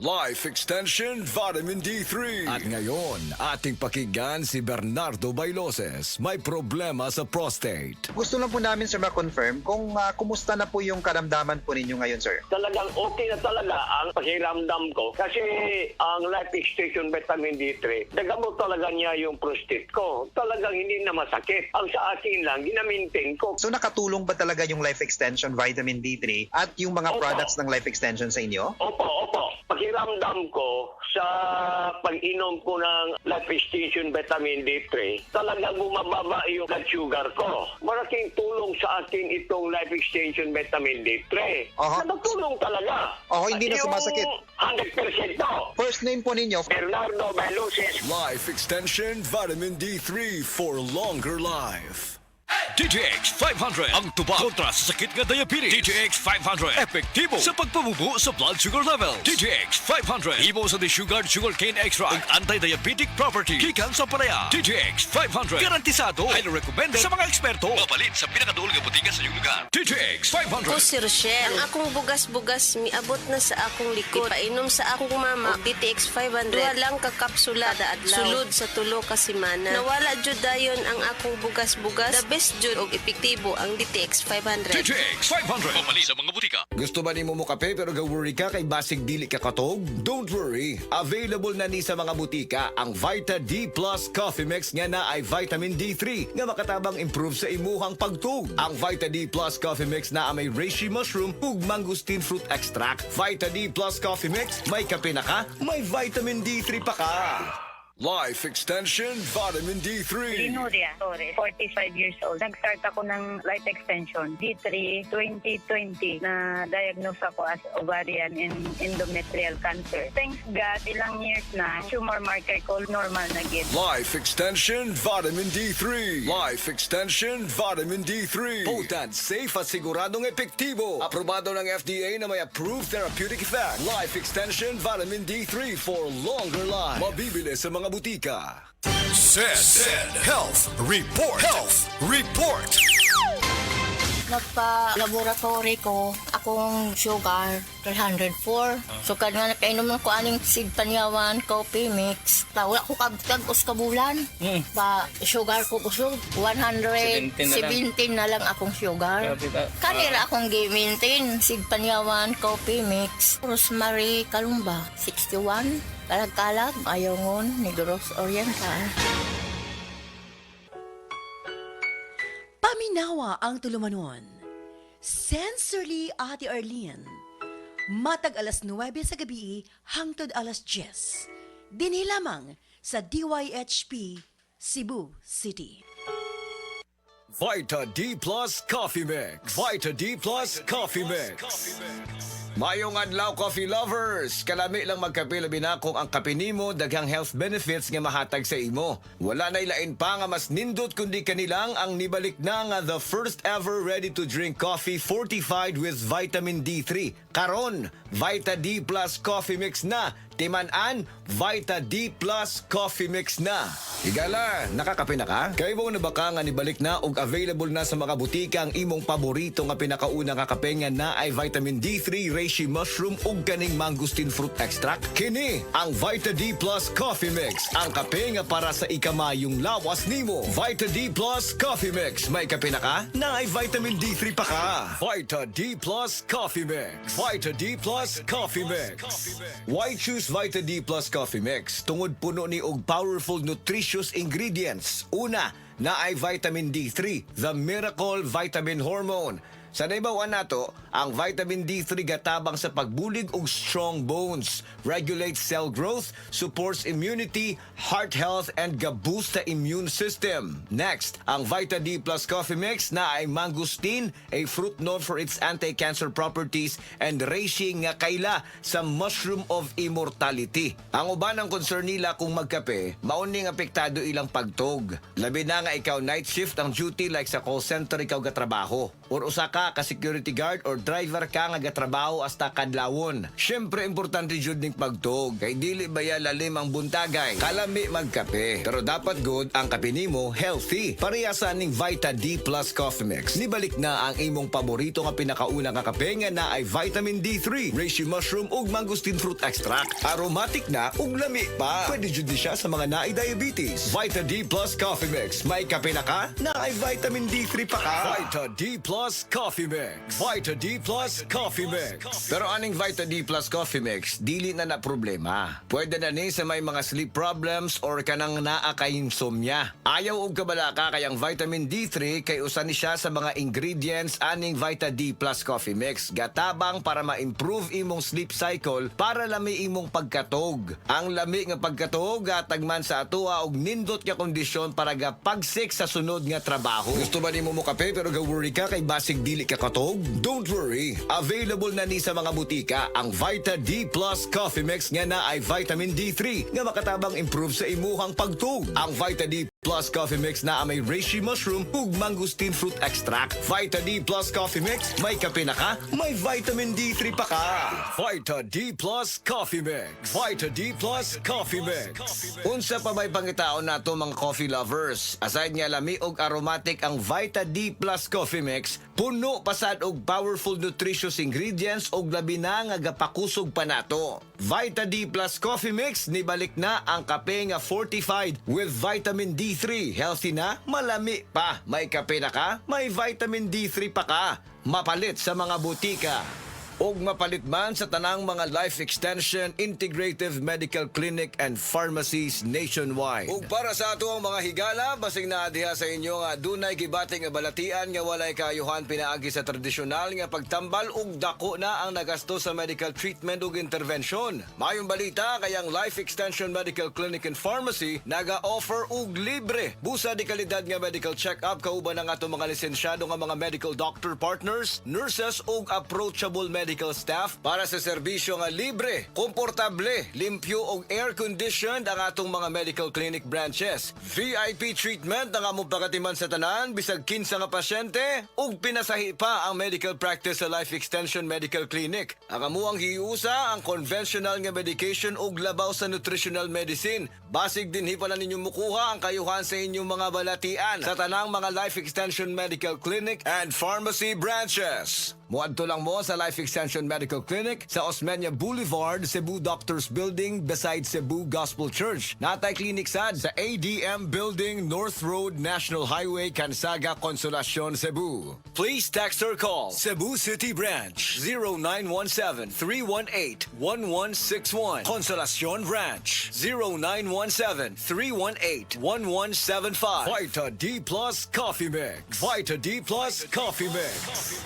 Life Extension Vitamin D3. At ngayon, ating pakinggan si Bernardo Bailoses. May problema sa prostate. Gusto lang po namin, sir, ma-confirm kung kumusta na po yung karamdaman po ninyo ngayon, sir. Talagang okay na talaga ang pakiramdam ko kasi ang Life Extension Vitamin D3, nagamot talaga niya yung prostate ko. Talagang hindi na masakit. Ang sa akin lang, ginamintain ko. So nakatulong ba talaga yung Life Extension Vitamin D3 at yung mga Opo. products ng Life Extension sa inyo? Opo. Pakiramdam ko sa pag-inom ko ng Life Extension Vitamin D3, talagang bumababa yung blood sugar ko. Malaking tulong sa akin itong Life Extension Vitamin D3. Aha. Nagtulong talaga. Hindi na At yung sumasakit. 100% to. First name po ninyo? Bernardo Bailoses. Life Extension Vitamin D3 for longer life. DTX 500 ang tubag kontra sa sakit nga diabetes. DTX 500 epektibo sa pagpabubo sa blood sugar level. DTX 500 ibo sa disugard sugarcane extract ug anti-diabetic property gikan sa palaya. DTX 500 garantisado, highly recommended sa mga eksperto. Mapalit sa pinakaduol nga butika sa iyong lugar. DTX 500. Ako si Rochelle. Ang akong bugas-bugas miabot na sa akong likod. Painom sa akong mama og DTX 500. Duha lang ka kapsula kada adlaw. Sulod sa tulo ka semana. Nawala jud dayon ang akong bugas-bugas. The best jud og epektibo ang DTX 500. DTX 500 mapalit sa mga butika. Gusto ba nimo mo kape pero ga-worry ka kay basig dili ka katog? Don't worry. Available na ni sa mga butika ang Vita D Plus Coffee Mix nga na ay vitamin D3 nga makatabang improve sa imuhang pagtug. Ang Vita D Plus Coffee Mix na may reishi mushroom ug mangosteen fruit extract. Vita D Plus Coffee Mix, may kape na ka, may vitamin D3 pa ka. Life Extension Vitamin D3. Linuria Torres, 45 years old. Nag-start ako ng life extension, D3 2020, na diagnose ako as ovarian and endometrial cancer. Thanks God, ilang years na, tumor marker ko normal na gid. Life Extension Vitamin D3. Life Extension Vitamin D3. Potent, safe at siguradong epektibo. Aprobado ng FDA na may approved therapeutic effect. Life Extension Vitamin D3 for longer life. Mabibili sa mga butika. Said Health Report. Health Report. Nagpa-laboratory ko, akong sugar, 304. So, nga nakainom ko aning seed panyawan, coffee mix. Wala ko kagos kabulan. Sugar ko kusog, 117 na lang akong sugar. Kanira akong gi-maintain, seed panyawan, coffee mix. Rosemary Kalumba, 61. Kalag-kalag, Ayongon, Negros Oriental. Paminawa ang tulumanon. Sensorily Ate Arlene. Matag alas 9 sa gabi hangtod alas 10. Dinhi lamang sa DYHP Cebu City. Vita D Plus Coffee Mix. Vita D Plus Coffee Mix. Mayong adlaw, coffee lovers! Kalami lang magkape labi na kung ang kape nimo daghang health benefits nga mahatag sa imo. Wala na ilain pa nga mas nindot kundi kanilang ang nibalik na nga the first ever ready-to-drink coffee fortified with vitamin D3. Karon, Vita D Plus Coffee Mix na. Timan-an, Vita D Plus Coffee Mix na. Higala, nakakape na ka? Kaya mo na ba ka nga nibalik na ug available na sa mga butika ang imong paborito nga pinakauna nga kape nga na ay vitamin D3, reishi mushroom ug kaning mangosteen fruit extract? Kini ang Vita D Plus Coffee Mix, ang kape nga para sa ikamayong lawas nimo. Vita D Plus Coffee Mix, may kape na ka? Na ay vitamin D3 pa ka. Vita D Plus Coffee Mix. Vita D Plus Coffee Mix. Why choose Vita D Plus Coffee Mix? Tungod puno ni og powerful nutritious ingredients. Una, na ay vitamin D3, the miracle vitamin hormone. Sa naibawan nato, ang vitamin D3 gatabang sa pagbulig og strong bones, regulates cell growth, supports immunity, heart health, and ga-boost the immune system. Next, ang Vita D Plus Coffee Mix na ay mangosteen, a fruit known for its anti-cancer properties, and reishi nga kaila sa mushroom of immortality. Ang uban ang concern nila kung magkape, mauning apektado ilang pagtog. Labi na nga ikaw night shift ang duty like sa call center ikaw gatrabaho. Or usa ka ka security guard or driver ka nga gatrabaho hasta kadlawon. Syempre importante jud ning pagtuog kay dili baya lalim ang buntagay. Kalami magkape. Pero dapat good ang kape nimo healthy. Parehasan ning Vita D Plus Coffee Mix. Nibalik na ang imong paborito nga pinakauna nga kape nga na ay vitamin D3, reishi mushroom ug mangosteen fruit extract. Aromatic na ug lami pa. Pwede jud ni siya sa mga naay diabetes. Vita D Plus Coffee Mix. May kape na ka? Na ay vitamin D3 pa ka. Vita D Plus Coffee Mix. Vita D Plus Coffee Mix. Pero aning Vita D Plus Coffee Mix, dili na problema. Pwede na ni sa may mga sleep problems or kanang naa kay insomnia. Ayaw og kabala ka kay ang vitamin D3 kay usa ni siya sa mga ingredients aning Vita D Plus Coffee Mix. Gatabang para ma-improve imong sleep cycle para lami imong pagkatog. Ang lami nga pagkatog gatagman sa atoa og nindot nga kondisyon para gapagsik sa sunod nga trabaho. Gusto ba nimo mo kape pero ga-worry ka kay basig dili ka katog? Don't worry. Available na ni sa mga butika ang Vita D Plus Coffee Mix nga na ay vitamin D3 nga makatabang improve sa imuhang pagtug. Ang Vita D Plus Coffee Mix na may reishi mushroom ug mangosteen fruit extract. Vita D Plus Coffee Mix, may kape na ka, may vitamin D3 pa ka. Vita D Plus Coffee Mix. Vita D Plus Coffee Mix. Unsa pa may pangitaon nato mga coffee lovers? Aside nga lami og aromatic ang Vita D Plus Coffee Mix, puno pasad og powerful nutritious ingredients og labi na nga gapakusog pa nato. Vita D Plus Coffee Mix, nibalik na ang kape nga fortified with vitamin D3. Healthy na, malami pa. May kape na ka, may vitamin D3 pa ka. Mapalit sa mga butika. Og mapalit man sa tanang mga life extension, integrative medical clinic and pharmacies nationwide. Ug para sa ato ang mga higala, basig na diha sa inyo nga dunay gibating nga balatian nga walay kaayuhan pinaagi sa tradisyonal nga pagtambal ug dako na ang nagasto sa medical treatment ug intervention. Mayong balita kay ang Life Extension Medical Clinic and Pharmacy naga-offer og libre busa di kalidad nga medical check-up kauban ang ato mga lisensyado nga mga medical doctor partners, nurses ug approachable medical staff para sa serbisyo nga libre, komportable, limpyo ug air-conditioned ang atong mga medical clinic branches. VIP treatment ang among pagatiman sa tanan, bisag kinsa nga pasyente ug pinasahi pa ang medical practice sa Life Extension Medical Clinic. Ang amuang hiusa ang conventional nga medication ug labaw sa nutritional medicine. Basig dinhi pa na ninyo mukuha ang kayuhan sa inyong mga balatian sa tanang mga Life Extension Medical Clinic and Pharmacy branches. Muadto lang mo sa Life Extension Medical Clinic sa Osmeña Boulevard, Cebu Doctors Building beside Cebu Gospel Church. Natay clinic sad sa ADM Building, North Road, National Highway, Cansaga, Consolacion, Cebu. Please text or call Cebu City Branch 0917-318-1161. Consolacion Branch 0917-318-1175. Vita D Plus Coffee Mix. Vita D Plus Coffee Mix.